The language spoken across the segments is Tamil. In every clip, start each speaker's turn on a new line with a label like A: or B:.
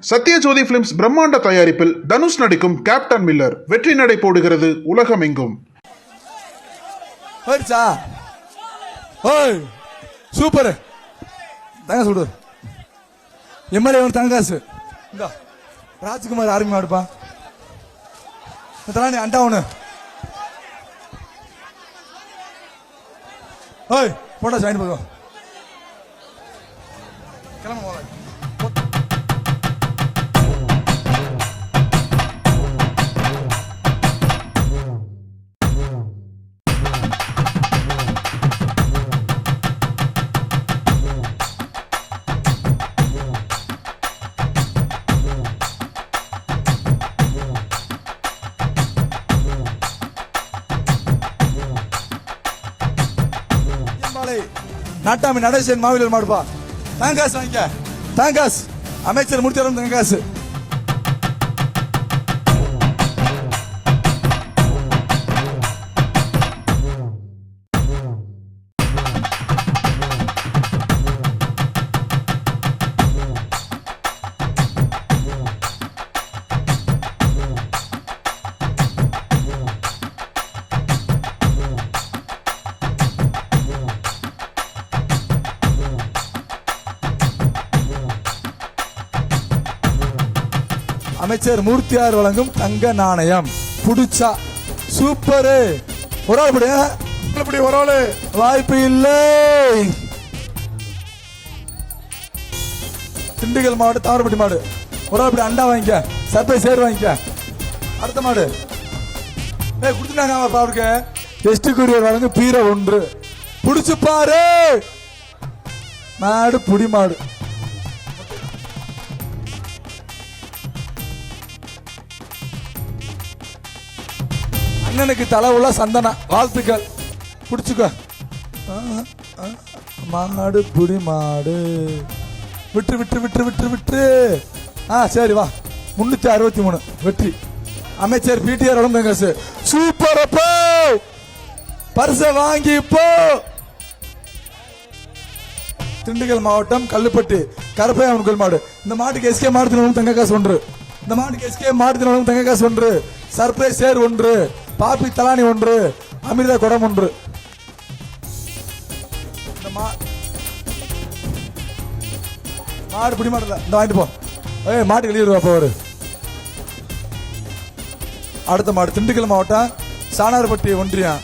A: சத்யஜோதி பிலிம்ஸ் பிரம்மாண்ட தயாரிப்பில் தனுஷ் நடிக்கும் கேப்டன் மில்லர் வெற்றி நடை போடுகிறது உலகமெங்கும்.
B: சூப்பர் தங்க சுடு எம்எல்ஏ தங்காசு ராஜ்குமார் ஆர்மி மாடுப்பா தலானி அண்டா ஒண்ணு ஓய் போட்டா ஜாயின் பண்ணுவோம் கிளம்ப போல நாட்டாமி நடேசன் மாவிலர் மாடுப்பா தாங்காஸ் வாங்கிக்க தாங்காஸ் அமைச்சர் முடிச்சாரும் தாங்காஸ் அமைச்சர் மூர்த்தியார் வழங்கும் தங்க நாணயம் புடிச்சா சூப்பர் ஒரு ஆள் படி ஒரு ஆள் வாய்ப்பு இல்லை. திண்டுக்கல் மாவட்டம் தாவரப்பட்டி மாடு ஒரு ஆள் படி அண்டா வாங்கிக்க சர்ப்ரைஸ் சேர் வாங்கிக்க. அடுத்த மாடு குடுத்துட்டாங்க அவருக்கு டெஸ்ட் கூறியர் வழங்கும் பீரை ஒன்று புடிச்சு பாரு மாடு புடி மாடு. அண்ணனுக்கு தலை உள்ள சந்தனா வாழ்த்துக்கள் புடிச்சுக்க மாடு புடி மாடு விட்டு விட்டு விட்டு விட்டு விட்டு சரி வா 363 வெற்றி. அமைச்சர் பிடிஆர் வழங்காசு சூப்பர் பரிச வாங்கி போ. திண்டுக்கல் மாவட்டம் கல்லுப்பட்டி கருப்பையாமன் கோயில் மாடு இந்த மாட்டுக்கு எஸ்கே மாடுத்தின தங்க காசு ஒன்று இந்த மாட்டுக்கு எஸ்கே மாடுத்தின தங்க காசு ஒன்று சர்ப்ரைஸ் சேர் ஒன்று பாப்பி தலானி ஒன்று அமிர்தா குடம் ஒன்று. மாடு பிடி மாடல இந்த வாங்கிட்டு போ மாட்டு வெளியே போவாரு. அடுத்த மாடு திண்டுக்கல் மாவட்டம் சாணார்பட்டி ஒன்றியம்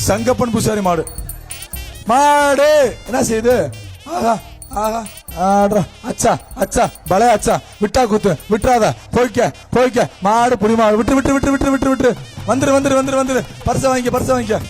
B: சங்கப்பன் பூசாரி மாடு மாடு என்ன செய்யுது ஆஹா ஆஹா அச்சா அச்சா பலே அச்சா விட்டா குத்து விட்டுறாத போய்க்க மாடு புடி மாடு விட்டு விட்டு விட்டு விட்டு விட்டு விட்டு வந்துரு வந்துரு வந்துரு வந்துரு பரிச வாங்கிக்க.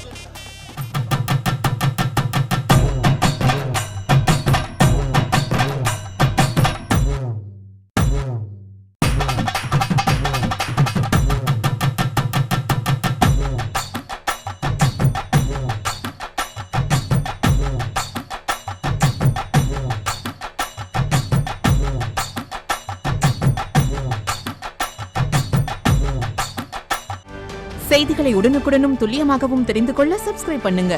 C: செய்திகளை உடனுக்குடனும் துல்லியமாகவும் தெரிந்து கொள்ள சப்ஸ்கிரைப் பண்ணுங்க.